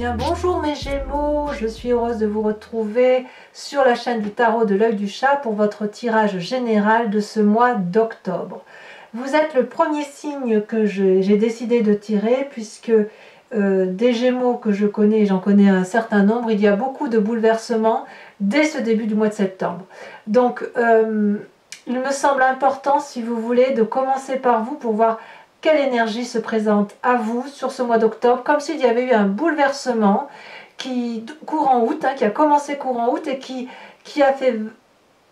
bien bonjour mes Gémeaux, je suis heureuse de vous retrouver sur la chaîne du tarot de l'œil du chat pour votre tirage général de ce mois d'octobre. Vous êtes le premier signe que j'ai décidé de tirer puisque des Gémeaux que je connais, j'en connais un certain nombre, il y a beaucoup de bouleversements dès ce début du mois de septembre. Donc il me semble important, si vous voulez, de commencer par vous pour voir quelle énergie se présente à vous sur ce mois d'octobre, comme s'il y avait eu un bouleversement courant août, qui a commencé courant août et qui a fait,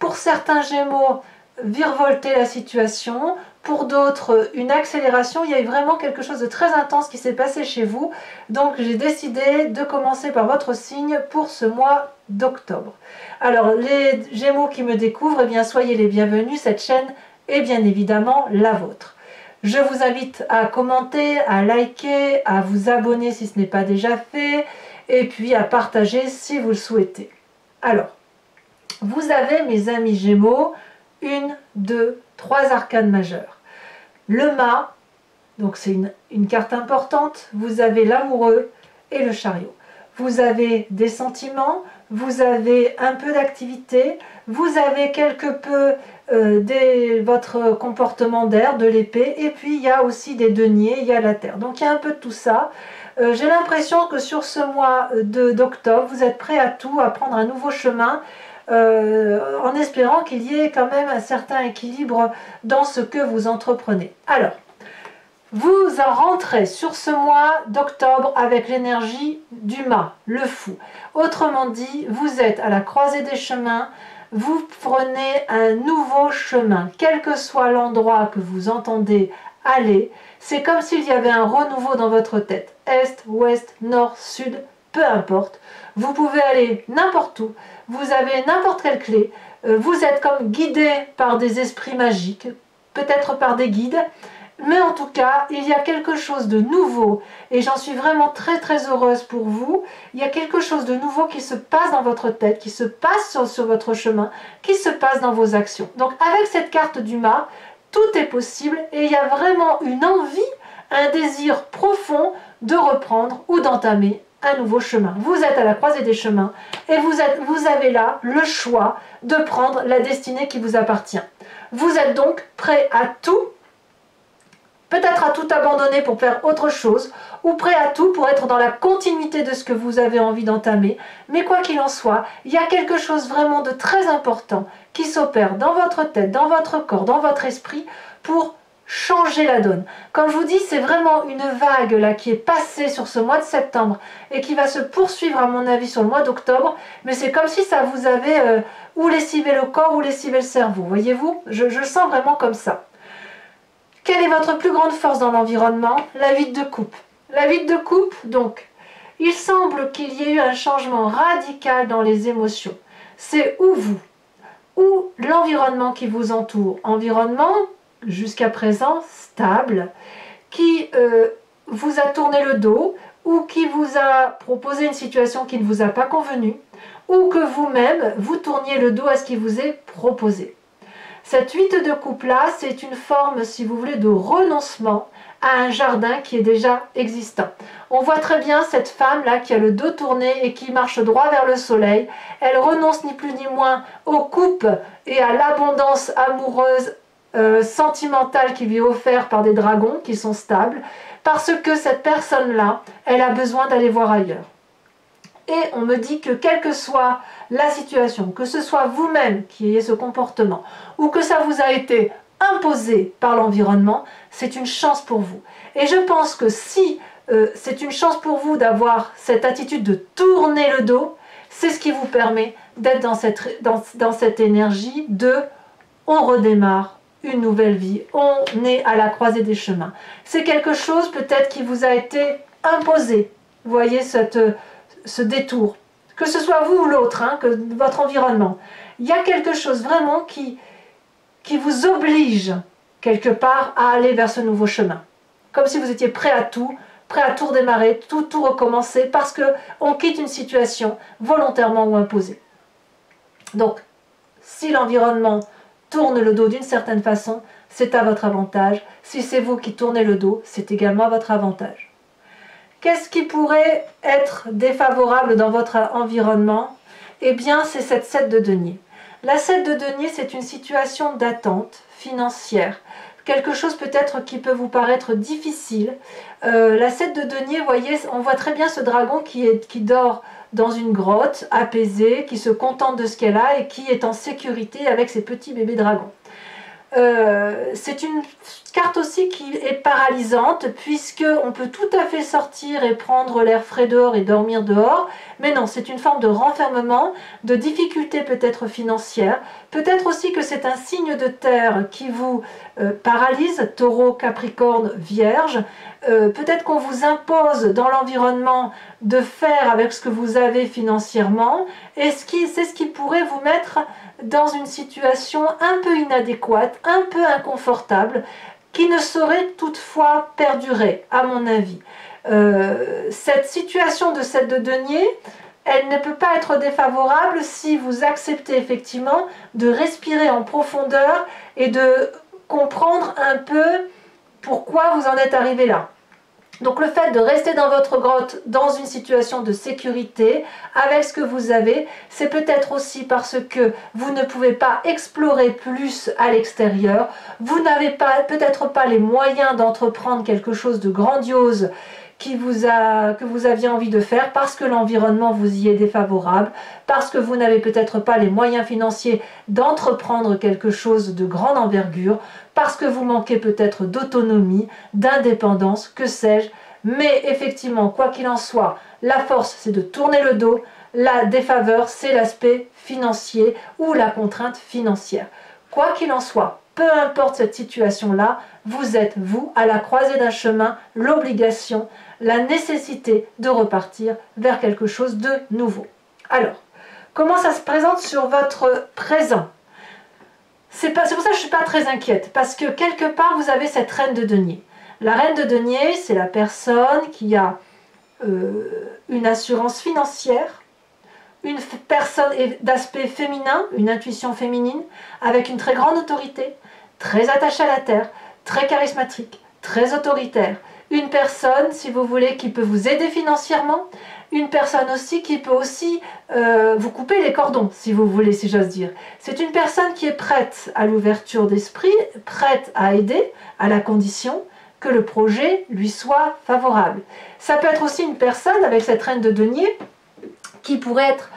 pour certains Gémeaux, virevolter la situation, pour d'autres une accélération. Il y a eu vraiment quelque chose de très intense qui s'est passé chez vous, donc j'ai décidé de commencer par votre signe pour ce mois d'octobre. Alors les Gémeaux qui me découvrent, eh bien soyez les bienvenus, cette chaîne est bien évidemment la vôtre. Je vous invite à commenter, à liker, à vous abonner si ce n'est pas déjà fait, et puis à partager si vous le souhaitez. Alors, vous avez, mes amis Gémeaux, 1, 2, 3 arcanes majeures. Le mât, donc c'est une carte importante, vous avez l'amoureux et le chariot. Vous avez des sentiments, vous avez un peu d'activité, vous avez quelque peu votre comportement d'air, de l'épée, et puis il y a aussi des deniers, il y a la terre. Donc il y a un peu de tout ça. J'ai l'impression que sur ce mois d'octobre, vous êtes prêts à tout, à prendre un nouveau chemin, en espérant qu'il y ait quand même un certain équilibre dans ce que vous entreprenez. Alors, vous rentrez sur ce mois d'octobre avec l'énergie du mât, le fou. Autrement dit, vous êtes à la croisée des chemins, vous prenez un nouveau chemin, quel que soit l'endroit que vous entendez aller. C'est comme s'il y avait un renouveau dans votre tête, est, ouest, nord, sud, peu importe. Vous pouvez aller n'importe où, vous avez n'importe quelle clé, vous êtes comme guidé par des esprits magiques, peut-être par des guides, mais en tout cas, il y a quelque chose de nouveau et j'en suis vraiment très très heureuse pour vous. Il y a quelque chose de nouveau qui se passe dans votre tête, qui se passe sur votre chemin, qui se passe dans vos actions. Donc avec cette carte du mât, tout est possible et il y a vraiment une envie, un désir profond de reprendre ou d'entamer un nouveau chemin. Vous êtes à la croisée des chemins et vous avez là le choix de prendre la destinée qui vous appartient. Vous êtes donc prêt à tout, peut-être à tout abandonner pour faire autre chose, ou prêt à tout pour être dans la continuité de ce que vous avez envie d'entamer. Mais quoi qu'il en soit, il y a quelque chose vraiment de très important qui s'opère dans votre tête, dans votre corps, dans votre esprit, pour changer la donne. Comme je vous dis, c'est vraiment une vague là qui est passée sur ce mois de septembre et qui va se poursuivre à mon avis sur le mois d'octobre, mais c'est comme si ça vous avait ou lessivé le corps ou lessivé le cerveau, voyez-vous, je le sens vraiment comme ça. Quelle est votre plus grande force dans l'environnement? La 8 de coupe. La 8 de coupe, donc, il semble qu'il y ait eu un changement radical dans les émotions. C'est ou vous, ou l'environnement qui vous entoure. Environnement, jusqu'à présent, stable, qui vous a tourné le dos, ou qui vous a proposé une situation qui ne vous a pas convenu, ou que vous-même, vous tourniez le dos à ce qui vous est proposé. Cette 8 de coupe là, c'est une forme, si vous voulez, de renoncement à un jardin qui est déjà existant. On voit très bien cette femme là qui a le dos tourné et qui marche droit vers le soleil. Elle renonce ni plus ni moins aux coupes et à l'abondance amoureuse, sentimentale qui lui est offerte par des dragons qui sont stables, parce que cette personne là, elle a besoin d'aller voir ailleurs. Et on me dit que quelle que soit la situation, que ce soit vous-même qui ayez ce comportement, ou que ça vous a été imposé par l'environnement, c'est une chance pour vous. Et je pense que si c'est une chance pour vous d'avoir cette attitude de tourner le dos, c'est ce qui vous permet d'être dans cette énergie de « on redémarre une nouvelle vie, on est à la croisée des chemins ». C'est quelque chose peut-être qui vous a été imposé, vous voyez ce détour, que ce soit vous ou l'autre, que votre environnement. Il y a quelque chose vraiment qui vous oblige quelque part à aller vers ce nouveau chemin. Comme si vous étiez prêt à tout redémarrer, tout recommencer, parce qu'on quitte une situation volontairement ou imposée. Donc, si l'environnement tourne le dos d'une certaine façon, c'est à votre avantage. Si c'est vous qui tournez le dos, c'est également à votre avantage. Qu'est-ce qui pourrait être défavorable dans votre environnement? Eh bien, c'est cette 7 de denier. La 7 de denier, c'est une situation d'attente financière. Quelque chose peut-être qui peut vous paraître difficile. La 7 de denier, vous voyez, on voit très bien ce dragon qui dort dans une grotte, apaisé, qui se contente de ce qu'elle a et qui est en sécurité avec ses petits bébés dragons. C'est une carte aussi qui est paralysante, puisque on peut tout à fait sortir et prendre l'air frais dehors et dormir dehors, mais non, c'est une forme de renfermement, de difficulté peut-être financière, peut-être aussi que c'est un signe de terre qui vous paralyse, taureau, capricorne, vierge, peut-être qu'on vous impose dans l'environnement de faire avec ce que vous avez financièrement, et c'est ce qui pourrait vous mettre dans une situation un peu inadéquate, un peu inconfortable, qui ne saurait toutefois perdurer, à mon avis. Cette situation de 7 de denier, elle ne peut pas être défavorable si vous acceptez effectivement de respirer en profondeur et de comprendre un peu pourquoi vous en êtes arrivé là. Donc le fait de rester dans votre grotte, dans une situation de sécurité, avec ce que vous avez, c'est peut-être aussi parce que vous ne pouvez pas explorer plus à l'extérieur, vous n'avez peut-être pas les moyens d'entreprendre quelque chose de grandiose que vous aviez envie de faire, parce que l'environnement vous y est défavorable, parce que vous n'avez peut-être pas les moyens financiers d'entreprendre quelque chose de grande envergure, parce que vous manquez peut-être d'autonomie, d'indépendance, que sais-je. Mais effectivement, quoi qu'il en soit, la force, c'est de tourner le dos, la défaveur, c'est l'aspect financier ou la contrainte financière. Quoi qu'il en soit, peu importe cette situation-là, vous êtes, vous, à la croisée d'un chemin, l'obligation, la nécessité de repartir vers quelque chose de nouveau. Alors, comment ça se présente sur votre présent? C'est pour ça que je ne suis pas très inquiète, parce que quelque part, vous avez cette reine de denier. La reine de denier, c'est la personne qui a une assurance financière, une personne d'aspect féminin, une intuition féminine, avec une très grande autorité, très attachée à la terre, très charismatique, très autoritaire. Une personne, si vous voulez, qui peut vous aider financièrement, une personne aussi qui peut aussi vous couper les cordons, si vous voulez, si j'ose dire. C'est une personne qui est prête à l'ouverture d'esprit, prête à aider, à la condition que le projet lui soit favorable. Ça peut être aussi une personne, avec cette reine de denier, qui pourrait être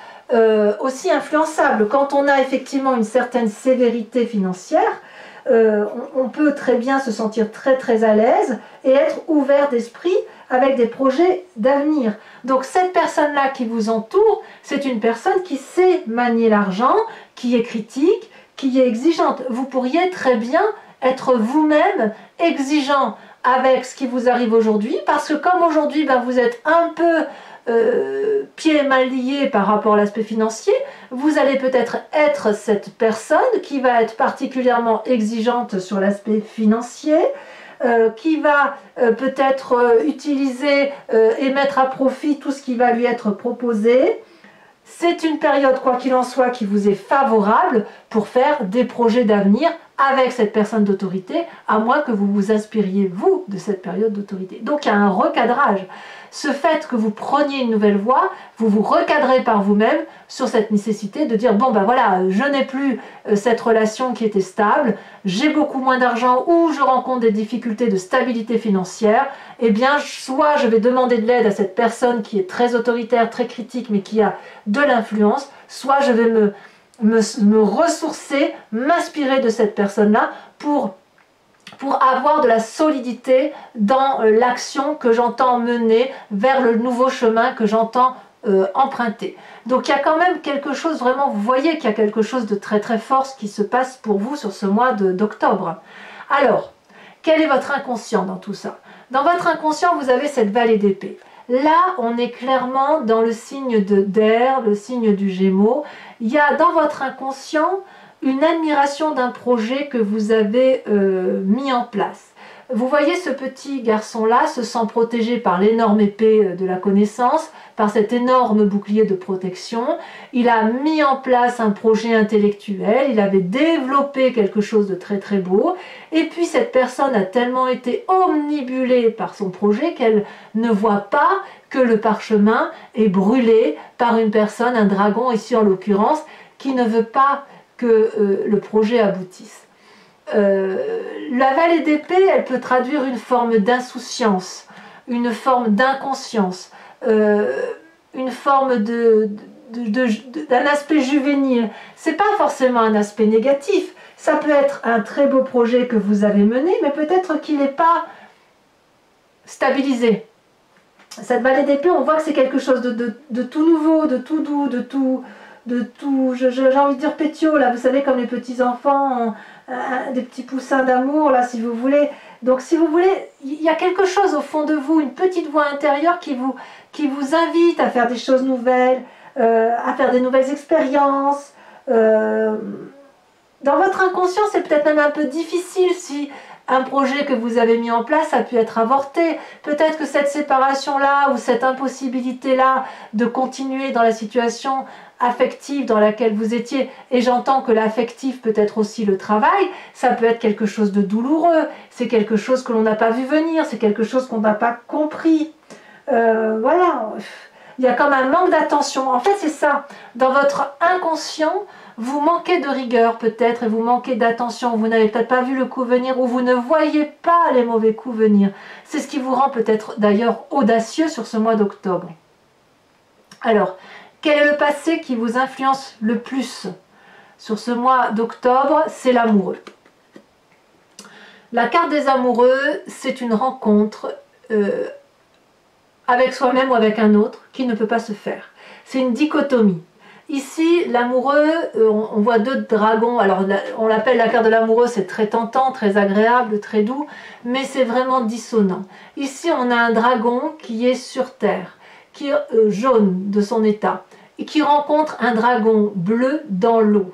aussi influençable. Quand on a effectivement une certaine sévérité financière, on peut très bien se sentir très à l'aise et être ouvert d'esprit avec des projets d'avenir. Donc cette personne-là qui vous entoure, c'est une personne qui sait manier l'argent, qui est critique, qui est exigeante. Vous pourriez très bien être vous-même exigeant avec ce qui vous arrive aujourd'hui, parce que comme aujourd'hui vous êtes un peu pieds mal liés par rapport à l'aspect financier, vous allez peut-être être cette personne qui va être particulièrement exigeante sur l'aspect financier, qui va peut-être utiliser et mettre à profit tout ce qui va lui être proposé. C'est une période, quoi qu'il en soit, qui vous est favorable pour faire des projets d'avenir avec cette personne d'autorité, à moins que vous vous inspiriez, vous, de cette période d'autorité. Donc il y a un recadrage. Ce fait que vous preniez une nouvelle voie, vous vous recadrez par vous-même sur cette nécessité de dire, bon ben voilà, je n'ai plus cette relation qui était stable, j'ai beaucoup moins d'argent ou je rencontre des difficultés de stabilité financière, eh bien soit je vais demander de l'aide à cette personne qui est très autoritaire, très critique, mais qui a de l'influence, soit je vais me ressourcer, m'inspirer de cette personne-là pour avoir de la solidité dans l'action que j'entends mener vers le nouveau chemin que j'entends emprunter. Donc il y a quand même quelque chose, vraiment, vous voyez qu'il y a quelque chose de très fort qui se passe pour vous sur ce mois d'octobre. Alors, quel est votre inconscient dans tout ça? Dans votre inconscient, vous avez cette vallée d'épée. Là, on est clairement dans le signe d'air, le signe du Gémeaux. Il y a dans votre inconscient une admiration d'un projet que vous avez mis en place. Vous voyez ce petit garçon-là se sent protégé par l'énorme épée de la connaissance, par cet énorme bouclier de protection. Il a mis en place un projet intellectuel, il avait développé quelque chose de très très beau, et puis cette personne a tellement été omnibulée par son projet qu'elle ne voit pas que le parchemin est brûlé par une personne, un dragon ici en l'occurrence, qui ne veut pas que le projet aboutisse. La vallée d'épée, elle peut traduire une forme d'insouciance, une forme d'inconscience, une forme d'un aspect juvénile. C'est pas forcément un aspect négatif. Ça peut être un très beau projet que vous avez mené, mais peut-être qu'il n'est pas stabilisé. Cette vallée d'épée, on voit que c'est quelque chose de tout nouveau, de tout doux, de tout, j'ai envie de dire pétio, là, vous savez, comme les petits enfants, des petits poussins d'amour, là, si vous voulez. Donc, si vous voulez, il y a quelque chose au fond de vous, une petite voix intérieure qui vous invite à faire des choses nouvelles, à faire des nouvelles expériences. Dans votre inconscient, c'est peut-être même un peu difficile si un projet que vous avez mis en place a pu être avorté. Peut-être que cette séparation-là ou cette impossibilité-là de continuer dans la situation affective dans laquelle vous étiez, et j'entends que l'affectif peut être aussi le travail, ça peut être quelque chose de douloureux, c'est quelque chose que l'on n'a pas vu venir, c'est quelque chose qu'on n'a pas compris. Voilà, il y a comme un manque d'attention. En fait, c'est ça. Dans votre inconscient, vous manquez de rigueur peut-être et vous manquez d'attention. Vous n'avez peut-être pas vu le coup venir ou vous ne voyez pas les mauvais coups venir. C'est ce qui vous rend peut-être d'ailleurs audacieux sur ce mois d'octobre. Alors, quel est le passé qui vous influence le plus sur ce mois d'octobre? C'est l'amoureux. La carte des amoureux, c'est une rencontre avec soi-même ou avec un autre qui ne peut pas se faire. C'est une dichotomie. Ici, l'amoureux, on voit deux dragons. Alors, on l'appelle la carte de l'amoureux, c'est très tentant, très agréable, très doux, mais c'est vraiment dissonant. Ici, on a un dragon qui est sur terre, qui est jaune de son état, et qui rencontre un dragon bleu dans l'eau.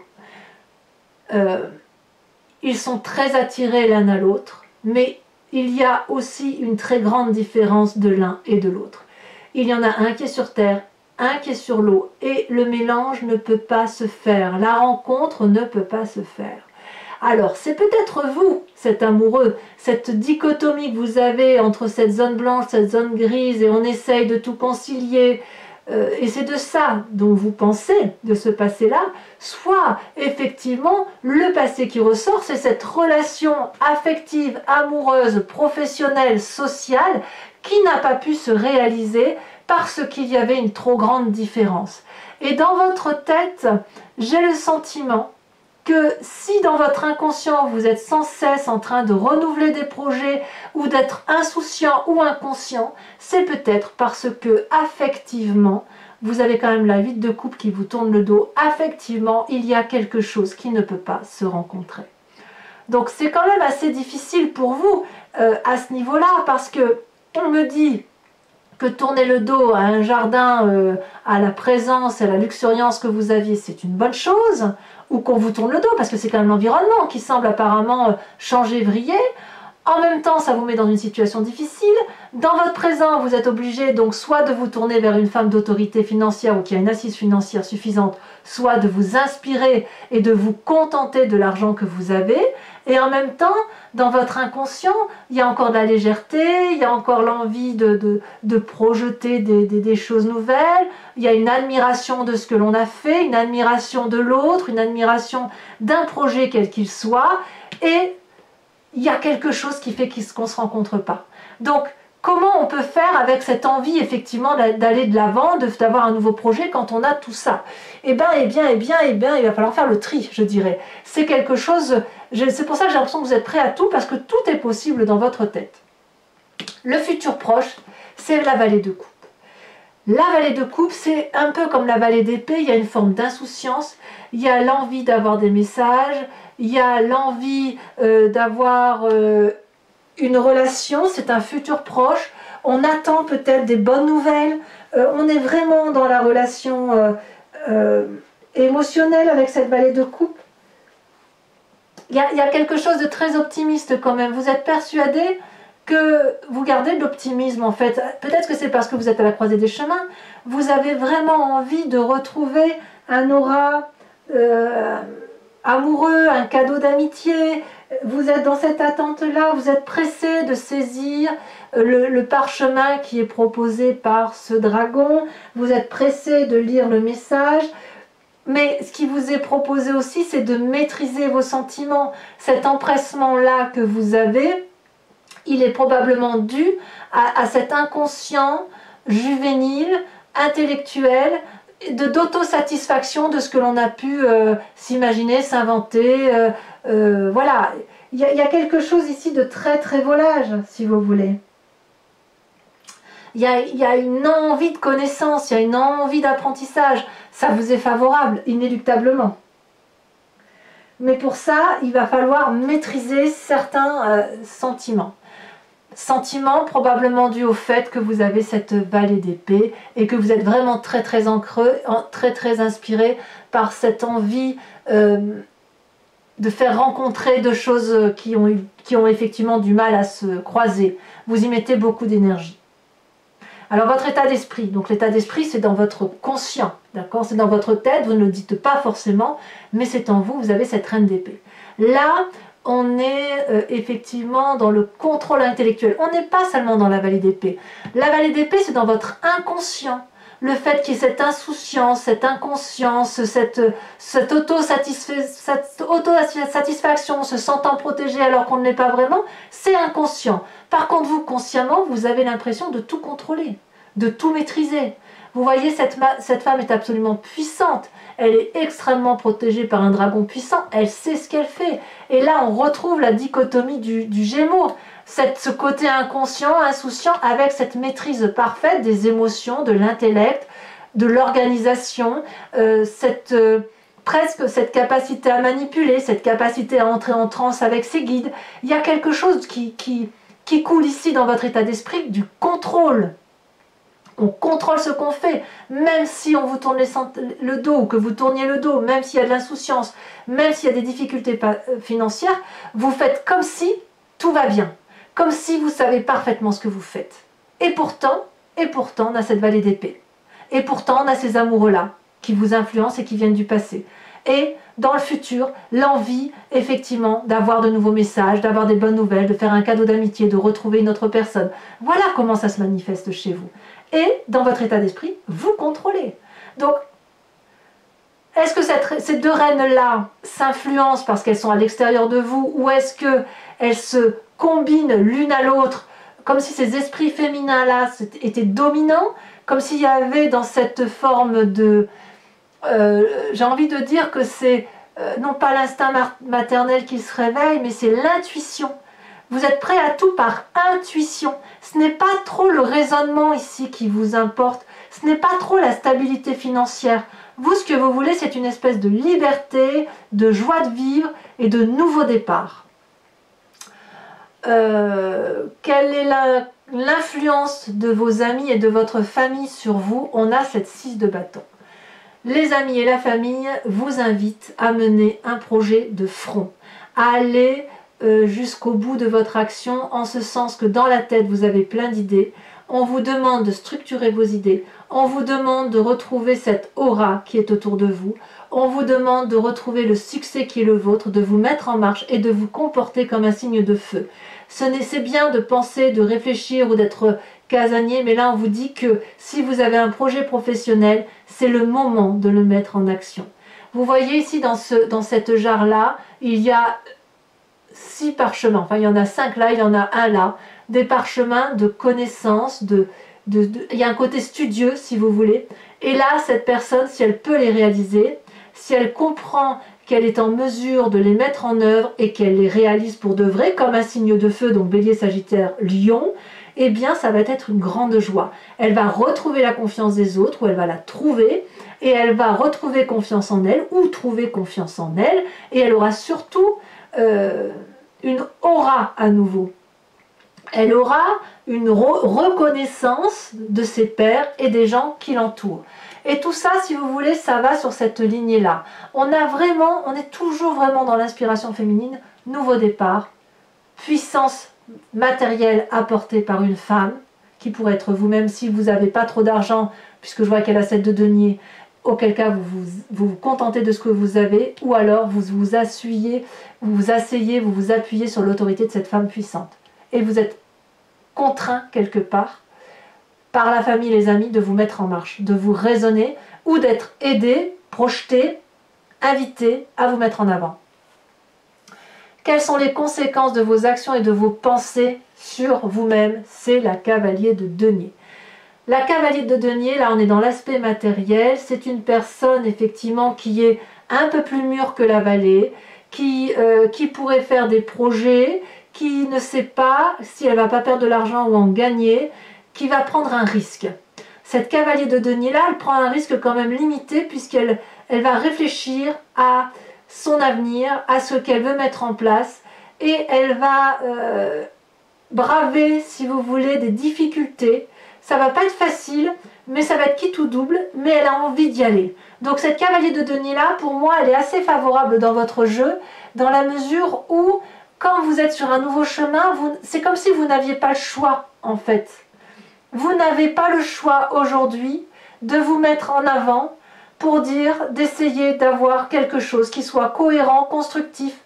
Ils sont très attirés l'un à l'autre, mais il y a aussi une très grande différence de l'un et de l'autre. Il y en a un qui est sur terre, un qui est sur l'eau, et le mélange ne peut pas se faire, la rencontre ne peut pas se faire. Alors, c'est peut-être vous, cet amoureux, cette dichotomie que vous avez entre cette zone blanche, cette zone grise, et on essaye de tout concilier, et c'est de ça dont vous pensez, de ce passé-là, soit effectivement le passé qui ressort, c'est cette relation affective, amoureuse, professionnelle, sociale, qui n'a pas pu se réaliser parce qu'il y avait une trop grande différence. Et dans votre tête, j'ai le sentiment que si dans votre inconscient vous êtes sans cesse en train de renouveler des projets ou d'être insouciant ou inconscient, c'est peut-être parce que affectivement, vous avez quand même la 8 de coupe qui vous tourne le dos. Affectivement, il y a quelque chose qui ne peut pas se rencontrer. Donc c'est quand même assez difficile pour vous à ce niveau-là, parce que on me dit que tourner le dos à un jardin, à la présence et à la luxuriance que vous aviez, c'est une bonne chose, ou qu'on vous tourne le dos, parce que c'est quand même l'environnement qui semble apparemment changer, vriller. En même temps, ça vous met dans une situation difficile. Dans votre présent, vous êtes obligé donc soit de vous tourner vers une femme d'autorité financière ou qui a une assise financière suffisante, soit de vous inspirer et de vous contenter de l'argent que vous avez. Et en même temps, dans votre inconscient, il y a encore de la légèreté, il y a encore l'envie de projeter des choses nouvelles, il y a une admiration de ce que l'on a fait, une admiration de l'autre, une admiration d'un projet quel qu'il soit, et il y a quelque chose qui fait qu'on ne se rencontre pas. Donc, comment on peut faire avec cette envie, effectivement, d'aller de l'avant, d'avoir un nouveau projet quand on a tout ça? Eh bien, il va falloir faire le tri, je dirais. C'est quelque chose, c'est pour ça que j'ai l'impression que vous êtes prêts à tout, parce que tout est possible dans votre tête. Le futur proche, c'est la vallée de coupe. La vallée de coupe, c'est un peu comme la vallée d'épée, il y a une forme d'insouciance, il y a l'envie d'avoir des messages, il y a l'envie d'avoir une relation, c'est un futur proche, on attend peut-être des bonnes nouvelles, on est vraiment dans la relation émotionnelle avec cette vallée de coupe. il y a quelque chose de très optimiste quand même. Vous êtes persuadé que vous gardez de l'optimisme en fait. Peut-être que c'est parce que vous êtes à la croisée des chemins. Vous avez vraiment envie de retrouver un aura amoureux, un cadeau d'amitié. Vous êtes dans cette attente-là, vous êtes pressé de saisir le parchemin qui est proposé par ce dragon. Vous êtes pressé de lire le message. Mais ce qui vous est proposé aussi, c'est de maîtriser vos sentiments. Cet empressement-là que vous avez, il est probablement dû à cet inconscient juvénile, intellectuel, d'autosatisfaction de ce que l'on a pu s'imaginer, s'inventer. Voilà, il y a quelque chose ici de très très volage, si vous voulez. Il y a une envie de connaissance, il y a une envie d'apprentissage. Ça vous est favorable, inéluctablement. Mais pour ça, il va falloir maîtriser certains sentiments. Sentiments probablement dus au fait que vous avez cette vallée d'épée et que vous êtes vraiment très très ancreux, très inspiré par cette envie de faire rencontrer deux choses qui ont effectivement du mal à se croiser. Vous y mettez beaucoup d'énergie. Alors votre état d'esprit, donc l'état d'esprit c'est dans votre conscient, d'accord? C'est dans votre tête, vous ne le dites pas forcément, mais c'est en vous, vous avez cette reine d'épée. Là, on est effectivement dans le contrôle intellectuel. On n'est pas seulement dans la vallée d'épée. La vallée d'épée c'est dans votre inconscient. Le fait qu'il y ait cette insouciance, cette inconscience, cette autosatisfaction, se sentant protégé alors qu'on ne l'est pas vraiment, c'est inconscient. Par contre, vous, consciemment, vous avez l'impression de tout contrôler, de tout maîtriser. Vous voyez, cette femme est absolument puissante. Elle est extrêmement protégée par un dragon puissant. Elle sait ce qu'elle fait. Et là, on retrouve la dichotomie du Gémeaux. Ce côté inconscient, insouciant, avec cette maîtrise parfaite des émotions, de l'intellect, de l'organisation, presque cette capacité à manipuler, cette capacité à entrer en transe avec ses guides. Il y a quelque chose qui coule ici dans votre état d'esprit, du contrôle. On contrôle ce qu'on fait, même si on vous tourne le dos, ou que vous tourniez le dos, même s'il y a de l'insouciance, même s'il y a des difficultés financières, vous faites comme si tout va bien. Comme si vous savez parfaitement ce que vous faites. Et pourtant, on a cette vallée d'épée. Et pourtant, on a ces amoureux-là qui vous influencent et qui viennent du passé. Et dans le futur, l'envie, effectivement, d'avoir de nouveaux messages, d'avoir des bonnes nouvelles, de faire un cadeau d'amitié, de retrouver une autre personne. Voilà comment ça se manifeste chez vous. Et dans votre état d'esprit, vous contrôlez. Donc, est-ce que ces deux reines-là s'influencent parce qu'elles sont à l'extérieur de vous, ou est-ce qu'elles se combinent l'une à l'autre, comme si ces esprits féminins-là étaient dominants, comme s'il y avait dans cette forme de... j'ai envie de dire que c'est non pas l'instinct maternel qui se réveille, mais c'est l'intuition. Vous êtes prêt à tout par intuition. Ce n'est pas trop le raisonnement ici qui vous importe, ce n'est pas trop la stabilité financière. Vous, ce que vous voulez, c'est une espèce de liberté, de joie de vivre et de nouveau départ. Quelle est l'influence de vos amis et de votre famille sur vous? On a cette 6 de bâton. Les amis et la famille vous invitent à mener un projet de front, à aller jusqu'au bout de votre action, en ce sens que dans la tête vous avez plein d'idées. On vous demande de structurer vos idées, on vous demande de retrouver cette aura qui est autour de vous, on vous demande de retrouver le succès qui est le vôtre, de vous mettre en marche et de vous comporter comme un signe de feu. C'est bien de penser, de réfléchir ou d'être casanier, mais là on vous dit que si vous avez un projet professionnel, c'est le moment de le mettre en action. Vous voyez ici dans cette jarre-là, il y a 6 parchemins, enfin il y en a 5 là, il y en a un là, des parchemins de connaissances, il y a un côté studieux si vous voulez, et là cette personne, si elle peut les réaliser, si elle comprend qu'elle est en mesure de les mettre en œuvre et qu'elle les réalise pour de vrai, comme un signe de feu, donc Bélier, Sagittaire, Lion, eh bien ça va être une grande joie. Elle va retrouver la confiance des autres, ou elle va la trouver, et elle va retrouver confiance en elle, ou trouver confiance en elle, et elle aura surtout une aura à nouveau. Elle aura une reconnaissance de ses pairs et des gens qui l'entourent. Et tout ça, si vous voulez, ça va sur cette lignée-là. On est toujours vraiment dans l'inspiration féminine, nouveau départ, puissance matérielle apportée par une femme, qui pourrait être vous-même si vous n'avez pas trop d'argent, puisque je vois qu'elle a 7 de denier, auquel cas vous contentez de ce que vous avez, ou alors vous vous asseyez, vous vous appuyez sur l'autorité de cette femme puissante. Et vous êtes contraint quelque part, par la famille et les amis, de vous mettre en marche, de vous raisonner, ou d'être aidé, projeté, invité à vous mettre en avant. Quelles sont les conséquences de vos actions et de vos pensées sur vous-même? C'est la cavalier de denier. La cavalier de denier, là on est dans l'aspect matériel, c'est une personne effectivement qui est un peu plus mûre que la vallée, qui pourrait faire des projets, qui ne sait pas si elle va pas perdre de l'argent ou en gagner, qui va prendre un risque. Cette cavalier de denier là, elle prend un risque quand même limité puisqu'elle va réfléchir à son avenir, à ce qu'elle veut mettre en place et elle va braver, si vous voulez, des difficultés. Ça va pas être facile, mais ça va être quitte ou double, mais elle a envie d'y aller. Donc cette cavalier de denier là, pour moi, elle est assez favorable dans votre jeu, dans la mesure où, quand vous êtes sur un nouveau chemin, c'est comme si vous n'aviez pas le choix, en fait. Vous n'avez pas le choix aujourd'hui de vous mettre en avant pour dire, d'essayer d'avoir quelque chose qui soit cohérent, constructif,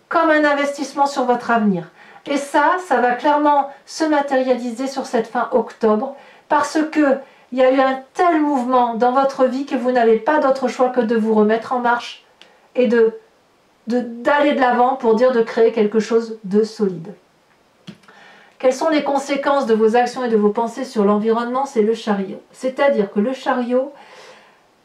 comme un investissement sur votre avenir. Et ça va clairement se matérialiser sur cette fin octobre, parce que il y a eu un tel mouvement dans votre vie que vous n'avez pas d'autre choix que de vous remettre en marche et d'aller de l'avant pour dire de créer quelque chose de solide. Quelles sont les conséquences de vos actions et de vos pensées sur l'environnement? C'est le chariot. C'est-à-dire que le chariot,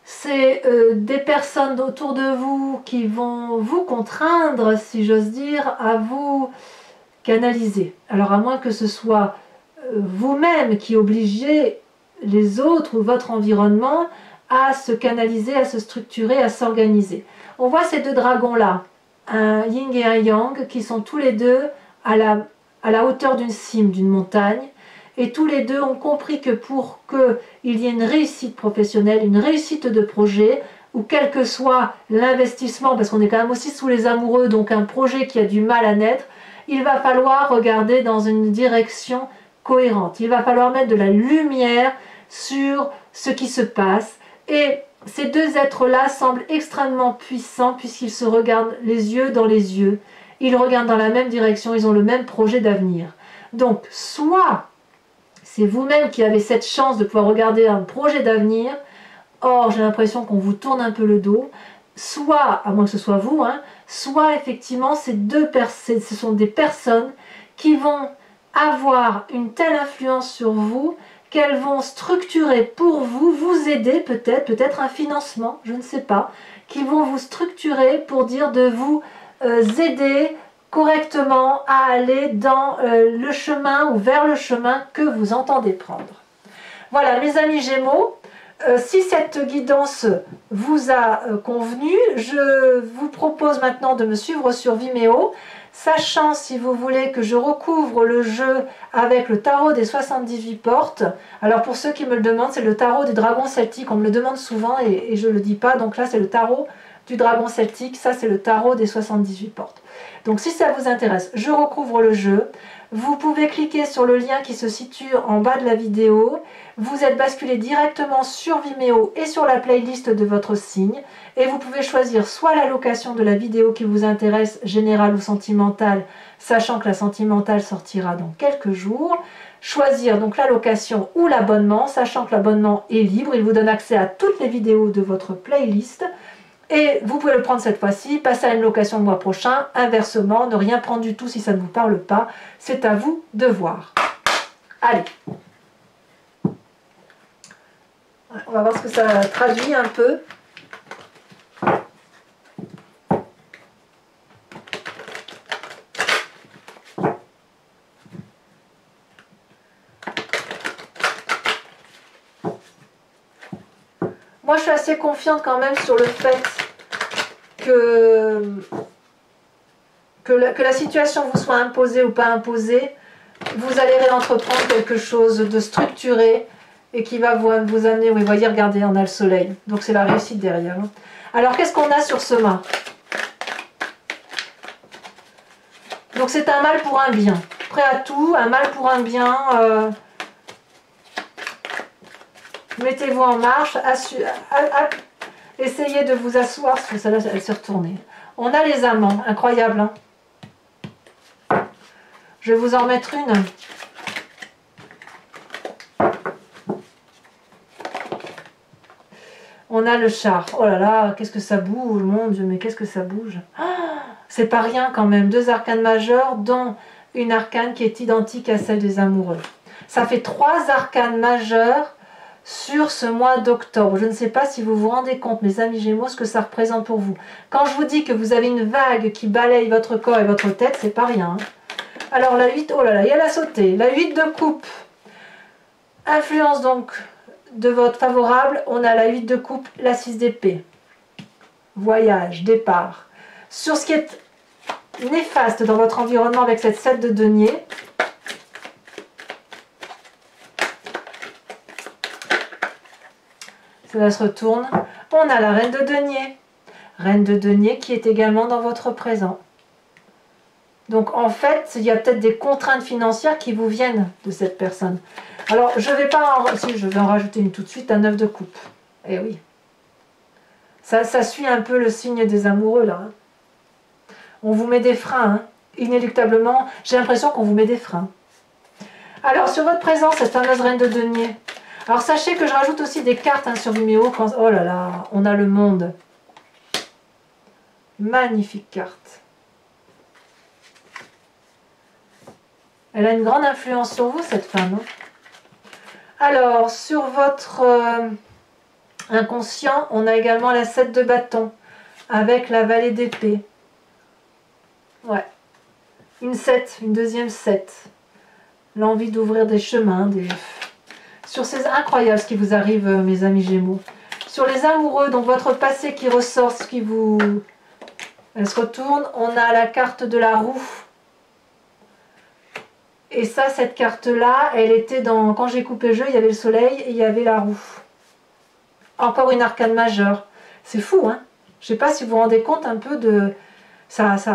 c'est des personnes autour de vous qui vont vous contraindre, si j'ose dire, à vous canaliser. Alors à moins que ce soit vous-même qui obligez les autres ou votre environnement à se canaliser, à se structurer, à s'organiser. On voit ces deux dragons-là, un yin et un yang, qui sont tous les deux à la hauteur d'une cime, d'une montagne, et tous les deux ont compris que pour qu'il y ait une réussite professionnelle, une réussite de projet, ou quel que soit l'investissement, parce qu'on est quand même aussi sous les amoureux, donc un projet qui a du mal à naître, il va falloir regarder dans une direction cohérente. Il va falloir mettre de la lumière sur ce qui se passe. Et ces deux êtres-là semblent extrêmement puissants puisqu'ils se regardent les yeux dans les yeux. Ils regardent dans la même direction, ils ont le même projet d'avenir. Donc, soit c'est vous-même qui avez cette chance de pouvoir regarder un projet d'avenir, or j'ai l'impression qu'on vous tourne un peu le dos, soit, à moins que ce soit vous, soit effectivement ce sont des personnes qui vont avoir une telle influence sur vous qu'elles vont structurer pour vous, vous aider peut-être un financement, je ne sais pas, qui vont vous structurer pour dire de vous aider correctement à aller dans le chemin ou vers le chemin que vous entendez prendre. Voilà mes amis Gémeaux, si cette guidance vous a convenu, je vous propose maintenant de me suivre sur Vimeo, sachant si vous voulez que je recouvre le jeu avec le tarot des 78 portes. Alors pour ceux qui me le demandent, c'est le tarot du dragon celtique, on me le demande souvent et je ne le dis pas, donc là c'est le tarot du dragon celtique, ça c'est le tarot des 78 portes. Donc si ça vous intéresse, je recouvre le jeu. Vous pouvez cliquer sur le lien qui se situe en bas de la vidéo. Vous êtes basculé directement sur Vimeo et sur la playlist de votre signe. Et vous pouvez choisir soit la location de la vidéo qui vous intéresse, générale ou sentimentale, sachant que la sentimentale sortira dans quelques jours. Choisir donc la location ou l'abonnement, sachant que l'abonnement est libre. Il vous donne accès à toutes les vidéos de votre playlist. Et vous pouvez le prendre cette fois-ci, passer à une location le mois prochain, inversement, ne rien prendre du tout si ça ne vous parle pas, c'est à vous de voir. Allez, on va voir ce que ça traduit un peu. Moi, je suis assez confiante quand même sur le fait que la situation vous soit imposée ou pas imposée, vous allez entreprendre quelque chose de structuré et qui va vous amener, oui, vous voyez, regardez, on a le soleil. Donc c'est la réussite derrière. Hein. Alors qu'est-ce qu'on a sur ce mât? Donc c'est un mal pour un bien. Prêt à tout, un mal pour un bien. Mettez-vous en marche. Essayez de vous asseoir. Celle-là, elle s'est retournée. On a les amants. Incroyable. Hein, je vais vous en mettre une. On a le char. Oh là là, qu'est-ce que ça bouge, mon Dieu, mais qu'est-ce que ça bouge. C'est pas rien quand même. 2 arcanes majeures, dont une arcane qui est identique à celle des amoureux. Ça fait 3 arcanes majeures sur ce mois d'octobre. Je ne sais pas si vous vous rendez compte, mes amis Gémeaux, ce que ça représente pour vous. Quand je vous dis que vous avez une vague qui balaye votre corps et votre tête, c'est pas rien. Hein. Alors la 8, oh là là, il y a la sautée. La 8 de coupe. Influence donc de votre favorable. On a la 8 de coupe, la 6 d'épée. Voyage, départ. Sur ce qui est néfaste dans votre environnement avec cette 7 de denier, cela se retourne. On a la reine de denier. Reine de denier qui est également dans votre présent. Donc en fait, il y a peut-être des contraintes financières qui vous viennent de cette personne. Alors je vais pas en... Si, je vais en rajouter une tout de suite, un 9 de coupe. Eh oui. Ça suit un peu le signe des amoureux là. Hein. On vous met des freins. Hein. Inéluctablement, j'ai l'impression qu'on vous met des freins. Alors sur votre présent, cette fameuse reine de denier. Alors sachez que je rajoute aussi des cartes hein, sur Vimeo. Quand... Oh là là, on a le monde. Magnifique carte. Elle a une grande influence sur vous, cette femme. Hein. Alors, sur votre inconscient, on a également la 7 de bâton, avec la vallée d'épée. Ouais. Une 7, une deuxième 7. L'envie d'ouvrir des chemins. Sur ces incroyables ce qui vous arrive, mes amis Gémeaux. Sur les amoureux, donc votre passé qui ressort, ce qui vous... Elle se retourne. On a la carte de la roue. Et ça, cette carte-là, elle était dans... Quand j'ai coupé le jeu, il y avait le soleil et il y avait la roue. Encore une arcane majeure. C'est fou, hein? Je ne sais pas si vous vous rendez compte un peu de...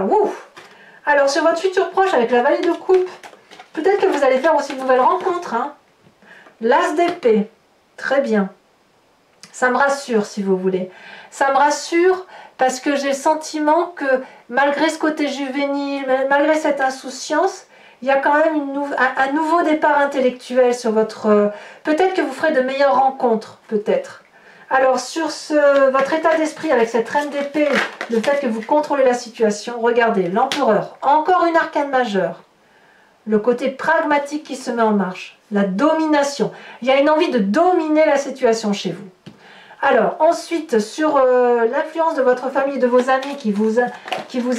Ouf. Alors, sur votre futur proche, avec la vallée de coupe, peut-être que vous allez faire aussi une nouvelle rencontre. Hein? L'as d'épée. Très bien. Ça me rassure, si vous voulez. Ça me rassure parce que j'ai le sentiment que, malgré ce côté juvénile, malgré cette insouciance, il y a quand même un nouveau départ intellectuel sur votre... peut-être que vous ferez de meilleures rencontres, peut-être. Alors, sur votre état d'esprit avec cette reine d'épée, le fait que vous contrôlez la situation, regardez, l'empereur, encore une arcane majeure. Le côté pragmatique qui se met en marche, la domination. Il y a une envie de dominer la situation chez vous. Alors, ensuite, sur l'influence de votre famille et de vos amis qui vous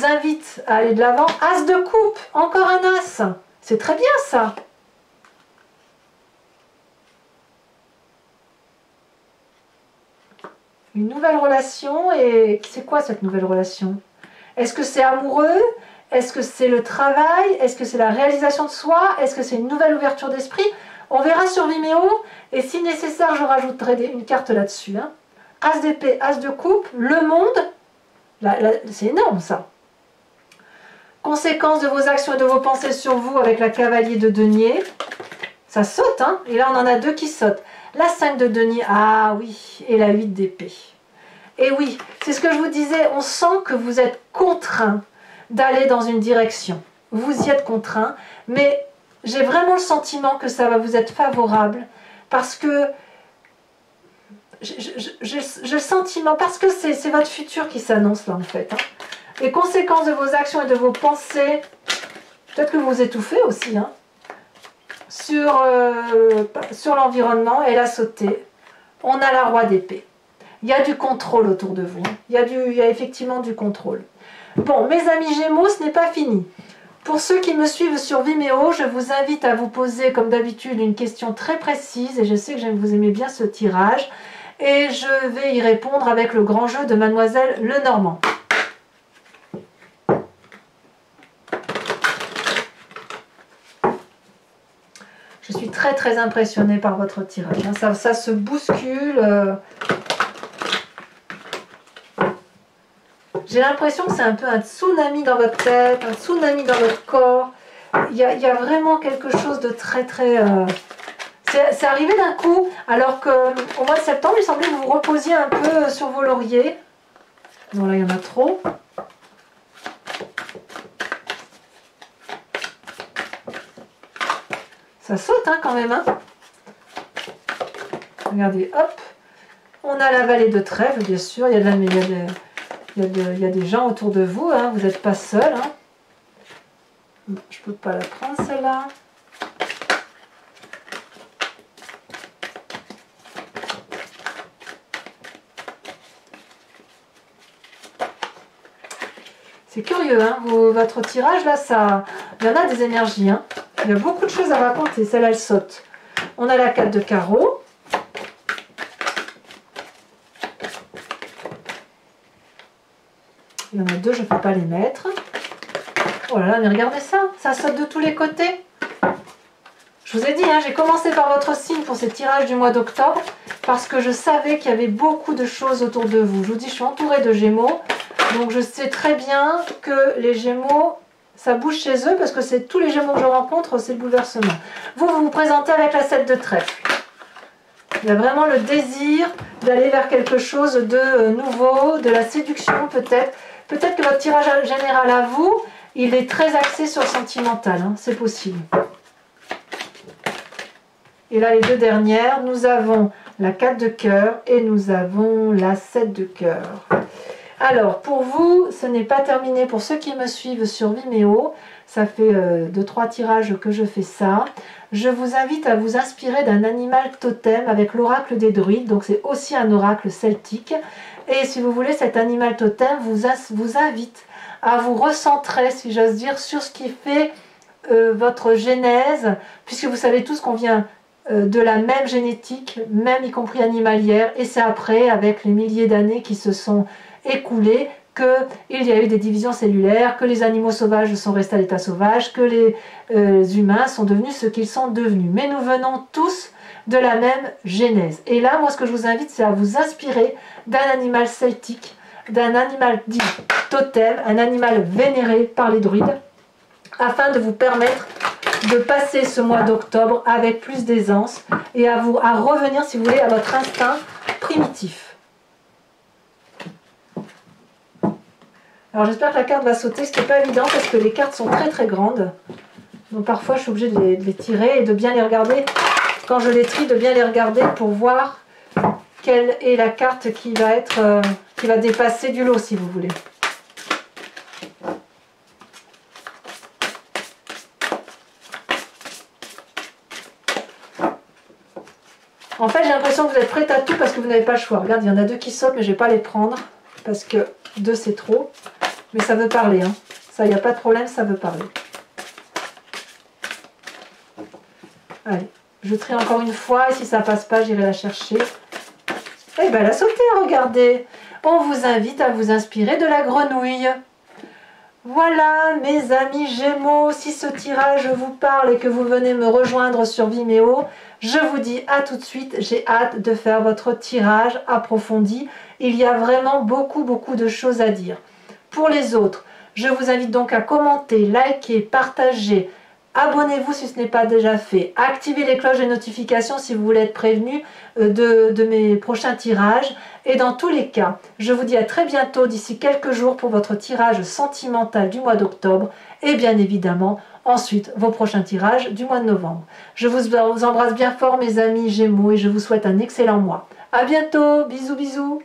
invitent à aller de l'avant, as de coupe, encore un as. C'est très bien ça. Une nouvelle relation, et c'est quoi cette nouvelle relation? Est-ce que c'est amoureux? Est-ce que c'est le travail? Est-ce que c'est la réalisation de soi? Est-ce que c'est une nouvelle ouverture d'esprit? On verra sur Vimeo, et si nécessaire, je rajouterai une carte là-dessus. Hein. As d'épée, as de coupe, le monde, c'est énorme ça. Conséquences de vos actions et de vos pensées sur vous avec la cavalier de denier. Ça saute, hein? Et là on en a 2 qui sautent. La 5 de denier, ah oui, et la 8 d'épée. Et oui, c'est ce que je vous disais, on sent que vous êtes contraint d'aller dans une direction. Vous y êtes contraint, mais j'ai vraiment le sentiment que ça va vous être favorable parce que j'ai le sentiment, parce que c'est votre futur qui s'annonce là en fait. Hein. Les conséquences de vos actions et de vos pensées, peut-être que vous vous étouffez aussi, hein, sur l'environnement et la sauté. On a la roi d'épée. Il y a du contrôle autour de vous. Il y a effectivement du contrôle. Bon, mes amis Gémeaux, ce n'est pas fini. Pour ceux qui me suivent sur Vimeo, je vous invite à vous poser, comme d'habitude, une question très précise. Et je sais que vous aimez bien ce tirage. Et je vais y répondre avec le grand jeu de Mademoiselle Lenormand. très très impressionnée par votre tirage. Hein. Ça se bouscule. J'ai l'impression que c'est un peu un tsunami dans votre tête, un tsunami dans votre corps. Il y a vraiment quelque chose de très très... C'est arrivé d'un coup, alors qu'au mois de septembre, il semblait que vous vous reposiez un peu sur vos lauriers. Non, là, il y en a trop. Ça saute hein, quand même. Hein. Regardez, hop. On a la vallée de Trèves, bien sûr. Il y a des gens autour de vous. Hein. Vous n'êtes pas seul. Hein. Je ne peux pas la prendre, celle-là. C'est curieux, hein, votre tirage, là, il y en a des énergies. Hein. Il y a beaucoup de choses à raconter. Celle-là, elle saute. On a la 4 de carreau. Il y en a deux, je ne peux pas les mettre. Oh là là, mais regardez ça. Ça saute de tous les côtés. Je vous ai dit, hein, j'ai commencé par votre signe pour ces tirages du mois d'octobre parce que je savais qu'il y avait beaucoup de choses autour de vous. Je vous dis, je suis entourée de Gémeaux. Donc je sais très bien que les Gémeaux, ça bouge chez eux parce que c'est tous les Gémeaux que je rencontre, c'est le bouleversement. Vous vous présentez avec la 7 de trèfle. Il y a vraiment le désir d'aller vers quelque chose de nouveau, de la séduction peut-être. Peut-être que votre tirage général à vous, il est très axé sur le sentimental, hein, c'est possible. Et là les deux dernières, nous avons la 4 de cœur et nous avons la 7 de cœur. Alors, pour vous, ce n'est pas terminé. Pour ceux qui me suivent sur Vimeo, ça fait 2-3 tirages que je fais ça. Je vous invite à vous inspirer d'un animal totem avec l'oracle des druides. Donc, c'est aussi un oracle celtique. Et si vous voulez, cet animal totem vous invite à vous recentrer, si j'ose dire, sur ce qui fait votre genèse, puisque vous savez tous qu'on vient de la même génétique, même y compris animalière. Et c'est après, avec les milliers d'années qui se sont écoulé, qu'il y a eu des divisions cellulaires, que les animaux sauvages sont restés à l'état sauvage, que les humains sont devenus ce qu'ils sont devenus. Mais nous venons tous de la même genèse. Et là, moi, ce que je vous invite, c'est à vous inspirer d'un animal celtique, d'un animal dit totem, un animal vénéré par les druides, afin de vous permettre de passer ce mois d'octobre avec plus d'aisance et à revenir, si vous voulez, à votre instinct primitif. Alors j'espère que la carte va sauter, ce qui n'est pas évident parce que les cartes sont très très grandes. Donc parfois je suis obligée de les tirer et de bien les regarder. Quand je les trie, de bien les regarder pour voir quelle est la carte qui va dépasser du lot, si vous voulez. En fait, j'ai l'impression que vous êtes prête à tout parce que vous n'avez pas le choix. Regarde, il y en a deux qui sautent, mais je ne vais pas les prendre parce que deux c'est trop. Mais ça veut parler, hein. Ça, il n'y a pas de problème, ça veut parler. Allez, je trie encore une fois et si ça passe pas, j'irai la chercher. Eh bien, elle a sauté, regardez. On vous invite à vous inspirer de la grenouille. Voilà, mes amis Gémeaux, si ce tirage vous parle et que vous venez me rejoindre sur Vimeo, je vous dis à tout de suite, j'ai hâte de faire votre tirage approfondi. Il y a vraiment beaucoup de choses à dire. Pour les autres, je vous invite donc à commenter, liker, partager, abonnez-vous si ce n'est pas déjà fait, activez les cloches et notifications si vous voulez être prévenu de mes prochains tirages. Et dans tous les cas, je vous dis à très bientôt d'ici quelques jours pour votre tirage sentimental du mois d'octobre et bien évidemment ensuite vos prochains tirages du mois de novembre. Je vous embrasse bien fort mes amis Gémeaux et je vous souhaite un excellent mois. À bientôt, bisous bisous.